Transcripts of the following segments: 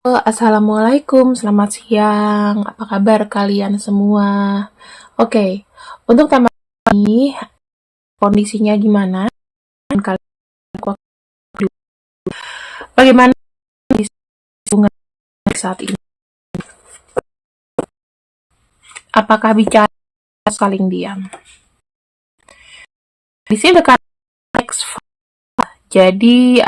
Assalamualaikum, selamat siang. Apa kabar kalian semua? Oke, untuk tema ini kondisinya gimana? Dan bagaimana kondisi hubungan saat ini? Apakah bicara saling diam? Di sini dekat X, jadi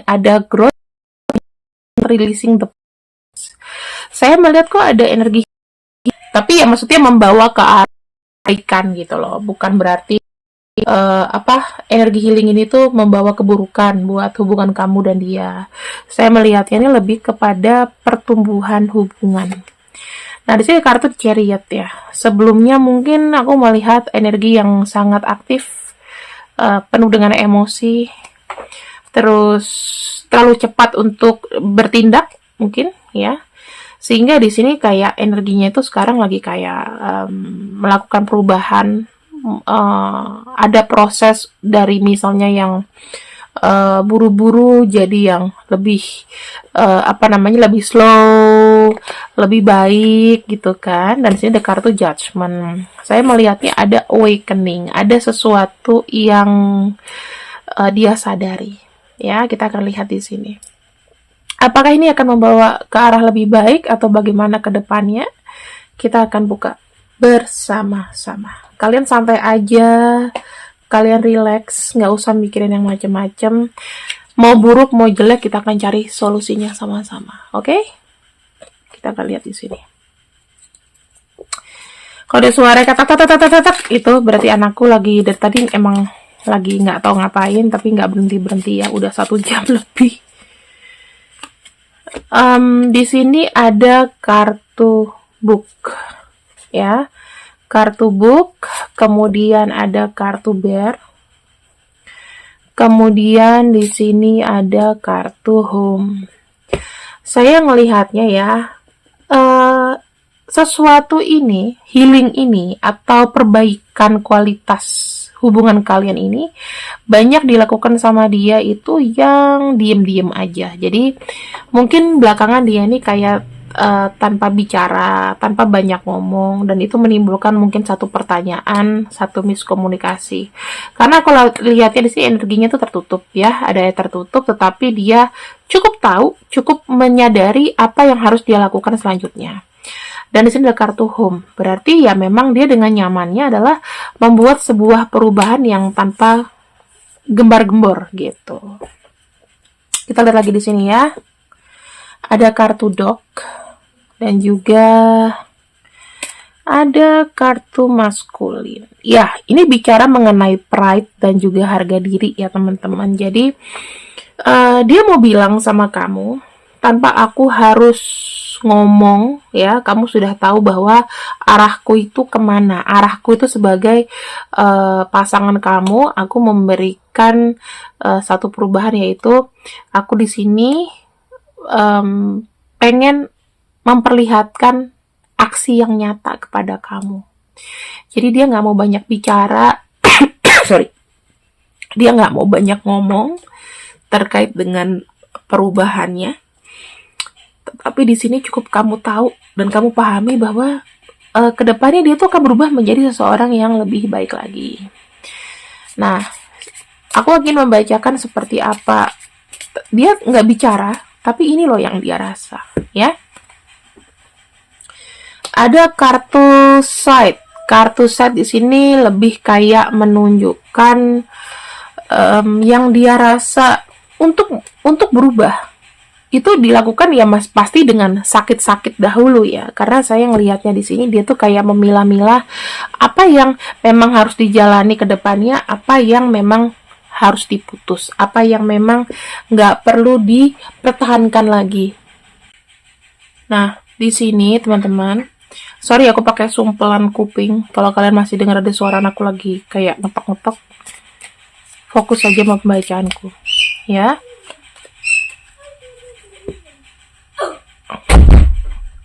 ada growth releasing the. Saya melihat kok ada energi, tapi ya maksudnya membawa ke arah kebaikan gitu loh, bukan berarti energi healing ini tuh membawa keburukan buat hubungan kamu dan dia. Saya melihatnya ini lebih kepada pertumbuhan hubungan. Nah, di sini kartu Chariot ya. Sebelumnya mungkin aku melihat energi yang sangat aktif, penuh dengan emosi, terus terlalu cepat untuk bertindak mungkin ya. Sehingga di sini kayak energinya itu sekarang lagi kayak melakukan perubahan, ada proses dari misalnya yang buru-buru jadi yang lebih lebih slow, lebih baik gitu kan. Dan di sini ada kartu Judgment. Saya melihatnya ada awakening, ada sesuatu yang dia sadari. Ya, kita akan lihat di sini. Apakah ini akan membawa ke arah lebih baik atau bagaimana ke depannya? Kita akan buka bersama-sama. Kalian santai aja, kalian relax, nggak usah mikirin yang macem-macem. Mau buruk, mau jelek, kita akan cari solusinya sama-sama. Oke? Kita akan lihat di sini. Kalau ada suara kata itu berarti anakku lagi dari tadi emang lagi nggak tahu ngapain, tapi nggak berhenti ya. Udah 1 jam lebih. Di sini ada kartu book, ya, kartu book, kemudian ada kartu bear, kemudian di sini ada kartu home. Saya ngelihatnya ya, sesuatu ini, healing ini, atau perbaikan kualitas hubungan kalian ini banyak dilakukan sama dia itu yang diem-diem aja. Jadi mungkin belakangan dia ini kayak tanpa bicara, tanpa banyak ngomong, dan itu menimbulkan mungkin satu pertanyaan, satu miskomunikasi. Karena aku lihatnya di sini energinya tuh tertutup ya, ada yang tertutup, tetapi dia cukup tahu, cukup menyadari apa yang harus dia lakukan selanjutnya. Dan di sini ada kartu home. Berarti ya memang dia dengan nyamannya adalah membuat sebuah perubahan yang tanpa gembar-gembor gitu. Kita lihat lagi di sini ya. Ada kartu dog dan juga ada kartu maskulin. Ya, ini bicara mengenai pride dan juga harga diri ya teman-teman. Jadi dia mau bilang sama kamu tanpa aku harus ngomong ya, kamu sudah tahu bahwa arahku itu kemana. Arahku itu sebagai pasangan kamu, aku memberikan satu perubahan, yaitu aku di sini pengen memperlihatkan aksi yang nyata kepada kamu. Jadi dia nggak mau banyak bicara, sorry, dia nggak mau banyak ngomong terkait dengan perubahannya. Tapi di sini cukup kamu tahu dan kamu pahami bahwa kedepannya dia tuh akan berubah menjadi seseorang yang lebih baik lagi. Nah, aku ingin membacakan seperti apa. Dia nggak bicara, tapi ini loh yang dia rasa, ya. Ada kartu side. Kartu side di sini lebih kayak menunjukkan yang dia rasa untuk berubah. Itu dilakukan ya mas pasti dengan sakit-sakit dahulu ya, karena saya ngelihatnya di sini dia tuh kayak memilah-milah apa yang memang harus dijalani ke depannya, apa yang memang harus diputus, apa yang memang nggak perlu dipertahankan lagi. Nah, di sini teman-teman, sorry aku pakai sumpelan kuping, kalau kalian masih dengar ada suara anakku lagi kayak ngetok-ngetok, fokus saja sama pembacaanku ya.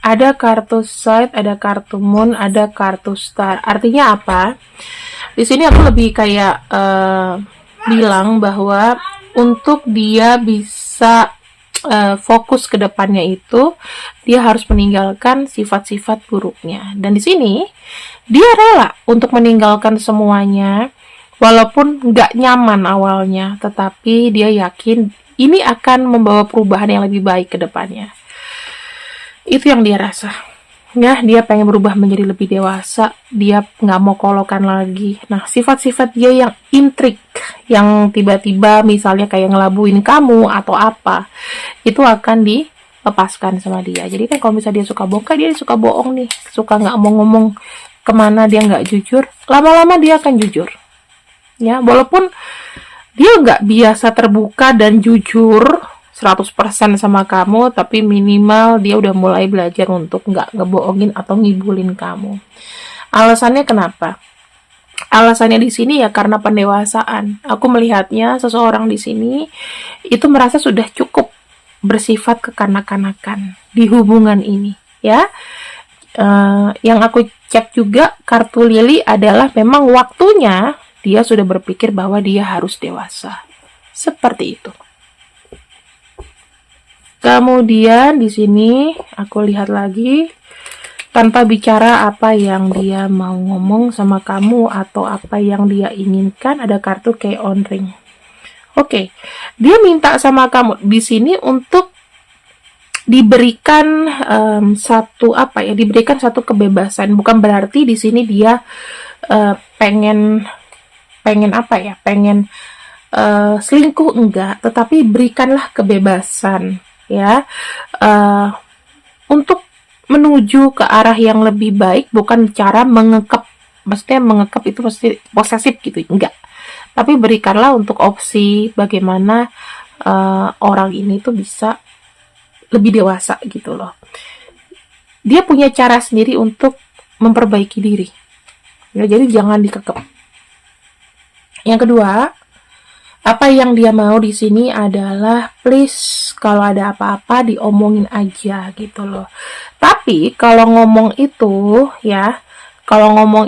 Ada kartu side, ada kartu moon, ada kartu star. Artinya apa? Di sini aku lebih kayak bilang bahwa untuk dia bisa fokus ke depannya itu dia harus meninggalkan sifat-sifat buruknya. Dan di sini dia rela untuk meninggalkan semuanya walaupun nggak nyaman awalnya, tetapi dia yakin ini akan membawa perubahan yang lebih baik ke depannya. Itu yang dia rasa. Ya, dia pengen berubah menjadi lebih dewasa, dia nggak mau kolokan lagi. Nah, sifat-sifat dia yang intrik, yang tiba-tiba misalnya kayak ngelabuin kamu atau apa, itu akan dilepaskan sama dia. Jadi kan kalau misalnya dia suka bongkar, dia suka bohong nih, suka nggak mau ngomong kemana dia nggak jujur, lama-lama dia akan jujur. Ya, walaupun dia nggak biasa terbuka dan jujur 100% sama kamu, tapi minimal dia udah mulai belajar untuk nggak ngebohongin atau ngibulin kamu. Alasannya kenapa? Alasannya di sini ya karena pendewasaan. Aku melihatnya seseorang di sini itu merasa sudah cukup bersifat kekanak-kanakan di hubungan ini, ya. Yang aku cek juga kartu lili adalah memang waktunya dia sudah berpikir bahwa dia harus dewasa. Seperti itu. Kemudian di sini aku lihat lagi tanpa bicara apa yang dia mau ngomong sama kamu atau apa yang dia inginkan, ada kartu Key on Ring. Oke, dia minta sama kamu di sini untuk diberikan diberikan satu kebebasan. Bukan berarti di sini dia pengen selingkuh, enggak, tetapi berikanlah kebebasan, ya, untuk menuju ke arah yang lebih baik, bukan cara mengekep. Maksudnya mengekep itu pasti posesif gitu, enggak. Tapi berikanlah untuk opsi bagaimana orang ini tuh bisa lebih dewasa gitu loh. Dia punya cara sendiri untuk memperbaiki diri. Ya, jadi jangan dikekep. Yang kedua, apa yang dia mau di sini adalah please kalau ada apa-apa diomongin aja gitu loh. Tapi kalau ngomong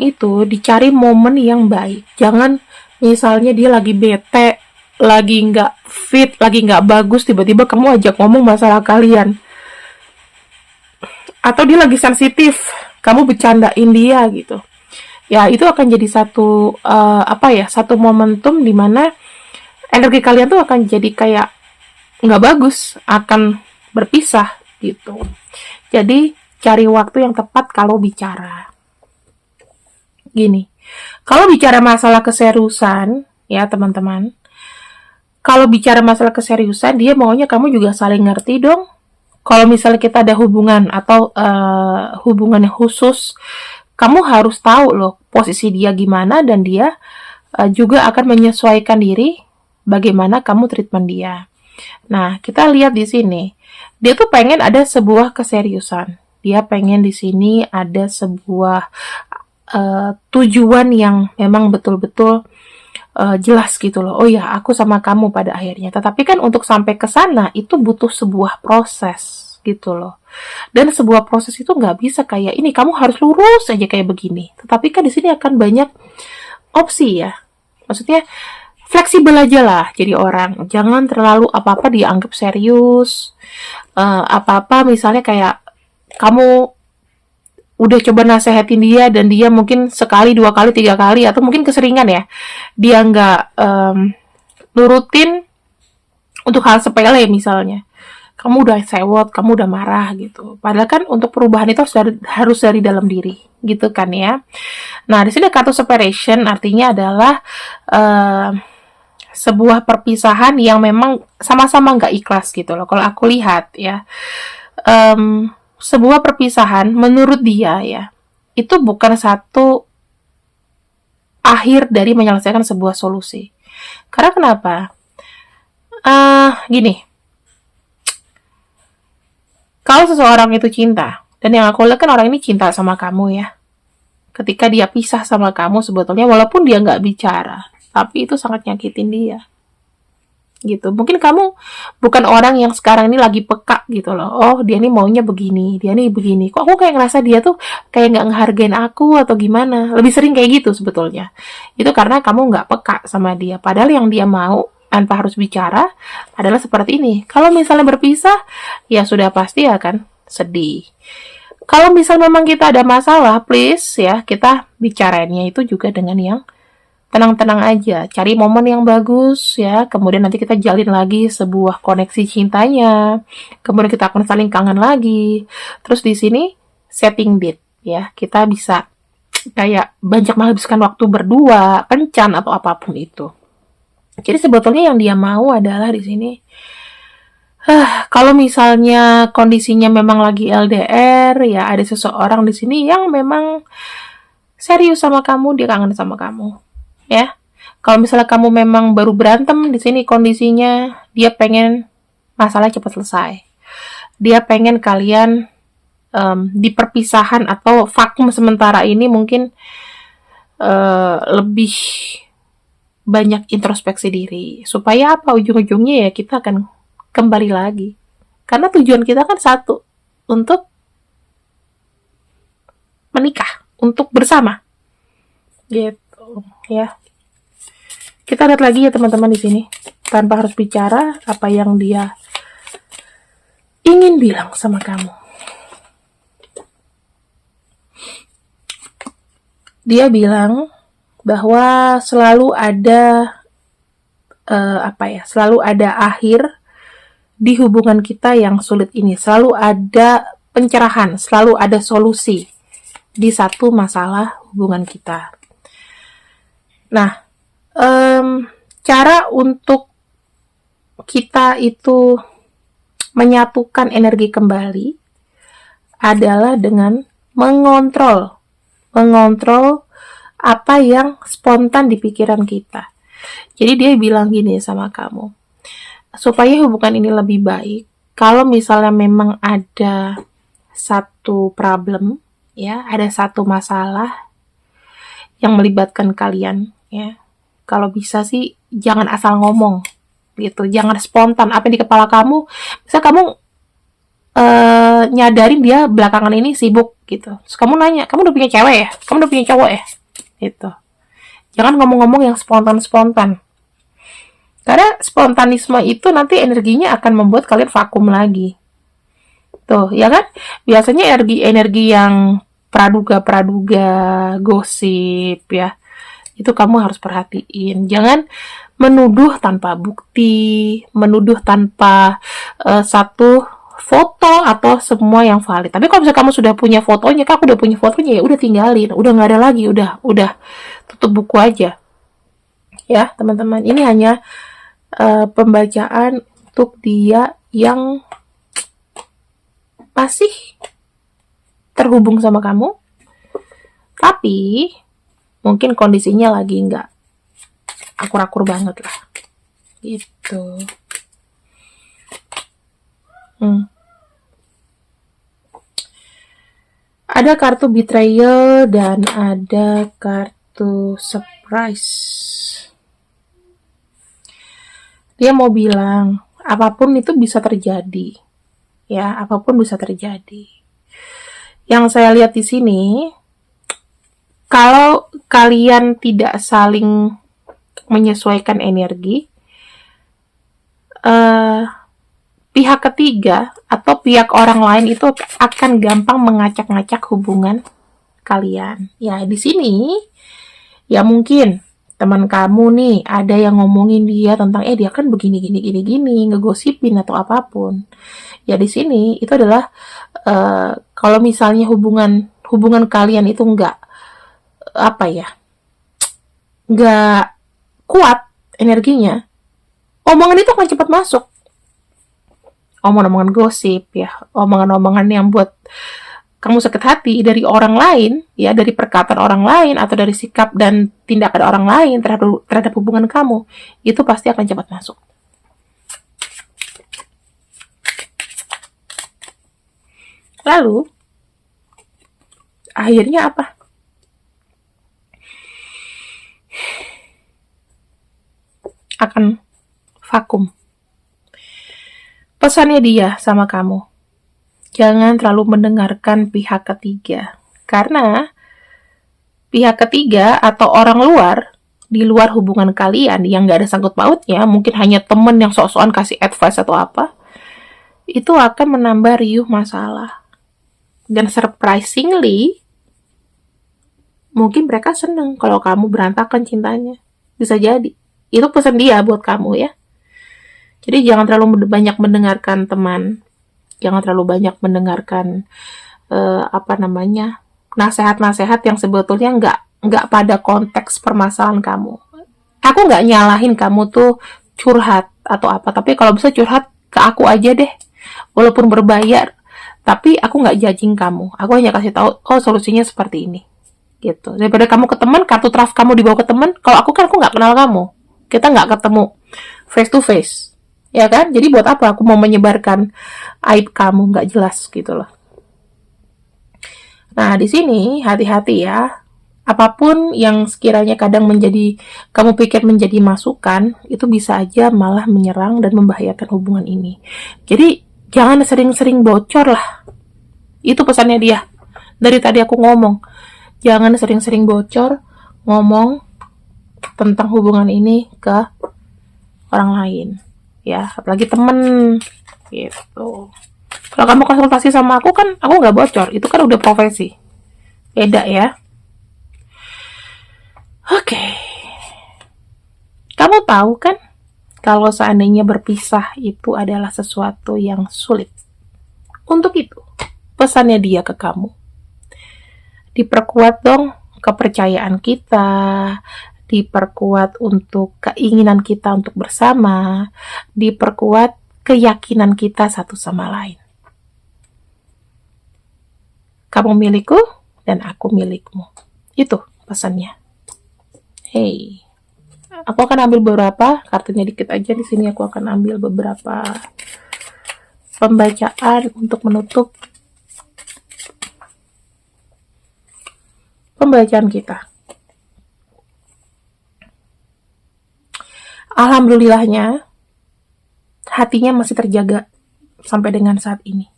itu dicari momen yang baik. Jangan misalnya dia lagi bete, lagi nggak fit, lagi nggak bagus, tiba-tiba kamu ajak ngomong masalah kalian. Atau dia lagi sensitif, kamu bercandain dia gitu. Ya, itu akan jadi satu satu momentum di mana energi kalian tuh akan jadi kayak nggak bagus, akan berpisah gitu. Jadi cari waktu yang tepat kalau bicara. Gini, kalau bicara masalah keseriusan, ya teman-teman, kalau bicara masalah keseriusan, dia maunya kamu juga saling ngerti dong. Kalau misalnya kita ada hubungan atau hubungan yang khusus, kamu harus tahu loh posisi dia gimana, dan dia juga akan menyesuaikan diri bagaimana kamu treatment dia. Nah, kita lihat di sini, dia tuh pengen ada sebuah keseriusan. Dia pengen di sini ada sebuah tujuan yang memang betul-betul jelas gitu loh. Oh ya, aku sama kamu pada akhirnya. Tetapi kan untuk sampai ke sana itu butuh sebuah proses gitu loh. Dan sebuah proses itu nggak bisa kayak ini, kamu harus lurus aja kayak begini. Tetapi kan di sini akan banyak opsi ya. Maksudnya fleksibel aja lah jadi orang. Jangan terlalu apa-apa dianggap serius. Apa-apa misalnya kayak kamu udah coba nasehatin dia dan dia mungkin sekali, 2 kali, 3 kali, atau mungkin keseringan ya, dia nggak nurutin untuk hal sepele misalnya. Kamu udah sewot, kamu udah marah gitu. Padahal kan untuk perubahan itu harus dari dalam diri, gitu kan ya. Nah, di sini kartu separation artinya adalah sebuah perpisahan yang memang sama-sama nggak ikhlas gitu loh. Kalau aku lihat ya, sebuah perpisahan menurut dia ya, itu bukan satu akhir dari menyelesaikan sebuah solusi. Karena kenapa? Gini, kalau seseorang itu cinta, dan yang aku lihat kan orang ini cinta sama kamu ya. Ketika dia pisah sama kamu sebetulnya, walaupun dia nggak bicara, tapi itu sangat nyakitin dia. Gitu. Mungkin kamu bukan orang yang sekarang ini lagi peka gitu loh. Oh, dia nih maunya begini, dia nih begini. Kok aku kayak ngerasa dia tuh kayak nggak ngehargain aku atau gimana. Lebih sering kayak gitu sebetulnya. Itu karena kamu nggak peka sama dia. Padahal yang dia mau tanpa harus bicara adalah seperti ini. Kalau misalnya berpisah, ya sudah pasti akan sedih. Kalau misal memang kita ada masalah, please ya, kita bicarainnya itu juga dengan yang tenang-tenang aja. Cari momen yang bagus ya, kemudian nanti kita jalin lagi sebuah koneksi cintanya. Kemudian kita akan saling kangen lagi. Terus di sini setting date ya. Kita bisa kayak banyak menghabiskan waktu berdua, kencan atau apapun itu. Jadi sebetulnya yang dia mau adalah di sini kalau misalnya kondisinya memang lagi LDR, ya ada seseorang di sini yang memang serius sama kamu, dia kangen sama kamu. Ya. Kalau misalnya kamu memang baru berantem di sini kondisinya, dia pengen masalah cepat selesai. Dia pengen kalian di perpisahan atau vakum sementara ini mungkin lebih banyak introspeksi diri. Supaya apa? Ujung-ujungnya ya kita akan kembali lagi. Karena tujuan kita kan satu, untuk menikah, untuk bersama. Gitu, ya. Kita lihat lagi ya teman-teman di sini. Tanpa harus bicara apa yang dia ingin bilang sama kamu. Dia bilang bahwa selalu ada selalu ada akhir di hubungan kita yang sulit ini. Selalu ada pencerahan, selalu ada solusi di satu masalah hubungan kita. Nah, cara untuk kita itu menyatukan energi kembali adalah dengan mengontrol apa yang spontan di pikiran kita. Jadi dia bilang gini sama kamu, supaya hubungan ini lebih baik, kalau misalnya memang ada satu problem, ya, ada satu masalah yang melibatkan kalian, ya, kalau bisa sih jangan asal ngomong, gitu, jangan spontan apa yang di kepala kamu. Misal kamu nyadarin dia belakangan ini sibuk, gitu, terus kamu nanya, kamu udah punya cewek ya? Kamu udah punya cowok ya? Gitu. Jangan ngomong-ngomong yang spontan-spontan. Karena spontanisme itu nanti energinya akan membuat kalian vakum lagi. Tuh, ya kan? Biasanya energi-energi yang praduga-praduga, gosip ya. Itu kamu harus perhatiin. Jangan menuduh tanpa bukti, menuduh tanpa satu foto atau semua yang valid. Tapi kalau misalnya kamu sudah punya fotonya, aku udah punya fotonya, ya udah tinggalin, udah nggak ada lagi, udah tutup buku aja. Ya, teman-teman, ini hanya pembacaan untuk dia yang masih terhubung sama kamu, tapi mungkin kondisinya lagi nggak akur-akur banget lah, gitu. Ada kartu betrayal dan ada kartu surprise. Dia mau bilang, apapun itu bisa terjadi. Ya, apapun bisa terjadi. Yang saya lihat di sini, kalau kalian tidak saling menyesuaikan energi, pihak ketiga atau pihak orang lain itu akan gampang mengacak-ngacak hubungan kalian. Ya, di sini ya mungkin teman kamu nih ada yang ngomongin dia tentang dia kan begini gini, ngegosipin atau apapun. Ya di sini itu adalah kalau misalnya hubungan kalian itu nggak kuat energinya, omongan itu akan cepat masuk. Omongan-omongan gosip ya, omongan-omongan yang buat kamu sakit hati dari orang lain, ya, dari perkataan orang lain atau dari sikap dan tindakan orang lain terhadap hubungan kamu, itu pasti akan cepat masuk. Lalu akhirnya apa? Akan vakum. Pesannya dia sama kamu, jangan terlalu mendengarkan pihak ketiga. Karena pihak ketiga atau orang luar di luar hubungan kalian yang nggak ada sangkut pautnya, mungkin hanya temen yang sok-sokan kasih advice atau apa, itu akan menambah riuh masalah. Dan surprisingly, mungkin mereka seneng kalau kamu berantakan cintanya. Bisa jadi. Itu pesan dia buat kamu ya. Jadi jangan terlalu banyak mendengarkan teman. Jangan terlalu banyak mendengarkan nasihat-nasihat yang sebetulnya nggak pada konteks permasalahan kamu. Aku nggak nyalahin kamu tuh curhat atau apa, tapi kalau bisa curhat ke aku aja deh, walaupun berbayar. Tapi aku nggak judging kamu. Aku hanya kasih tahu, oh solusinya seperti ini. Gitu. Daripada kamu ke teman, kartu trust kamu dibawa ke teman. Kalau aku kan aku nggak kenal kamu, kita nggak ketemu face to face, ya kan? Jadi buat apa aku mau menyebarkan aib kamu nggak jelas gitu loh. Nah di sini hati-hati ya. Apapun yang sekiranya kadang kamu pikir menjadi masukan, itu bisa aja malah menyerang dan membahayakan hubungan ini. Jadi jangan sering-sering bocor lah. Itu pesannya dia. Dari tadi aku ngomong. Jangan sering-sering bocor ngomong tentang hubungan ini ke orang lain. Ya, apalagi temen. Gitu. Kalau kamu konsultasi sama aku kan, aku nggak bocor. Itu kan udah profesi. Beda ya. Oke. Kamu tahu kan, kalau seandainya berpisah itu adalah sesuatu yang sulit. Untuk itu, pesannya dia ke kamu. Diperkuat dong kepercayaan kita, diperkuat untuk keinginan kita untuk bersama, diperkuat keyakinan kita satu sama lain. Kamu milikku dan aku milikmu. Itu pesannya. Hey, aku akan ambil beberapa, kartunya dikit aja di sini. Aku akan ambil beberapa pembacaan untuk menutup pembacaan kita. Alhamdulillahnya, hatinya masih terjaga sampai dengan saat ini.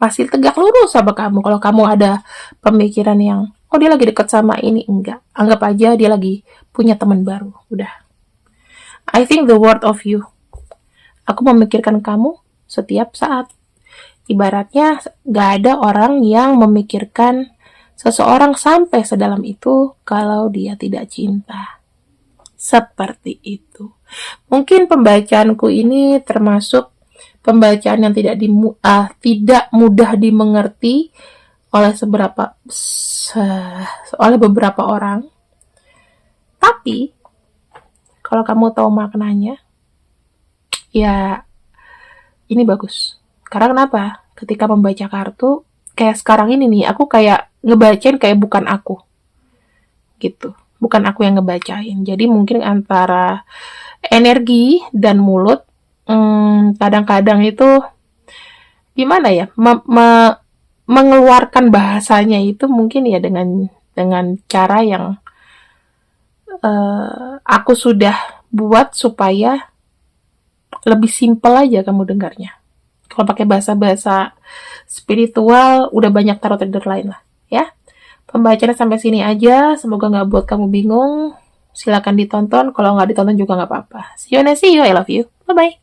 Masih tegak lurus sama kamu. Kalau kamu ada pemikiran yang, oh dia lagi deket sama ini, enggak. Anggap aja dia lagi punya teman baru. Udah. I think the world of you. Aku memikirkan kamu setiap saat. Ibaratnya gak ada orang yang memikirkan seseorang sampai sedalam itu kalau dia tidak cinta. Seperti itu. Mungkin pembacaanku ini termasuk pembacaan yang tidak mudah dimengerti oleh beberapa orang. Tapi kalau kamu tahu maknanya, ya ini bagus. Karena kenapa? Ketika membaca kartu, kayak sekarang ini nih, aku kayak ngebacain kayak bukan aku. Gitu. Bukan aku yang ngebacain. Jadi mungkin antara energi dan mulut, kadang-kadang itu gimana ya? Mengeluarkan bahasanya itu mungkin ya dengan cara yang aku sudah buat supaya lebih simpel aja kamu dengarnya. Kalau pakai bahasa-bahasa spiritual, udah banyak tarot reader lain lah, ya. Pembacaannya sampai sini aja. Semoga nggak buat kamu bingung. Silakan ditonton. Kalau nggak ditonton juga nggak apa-apa. See you and I see you. I love you. Bye-bye.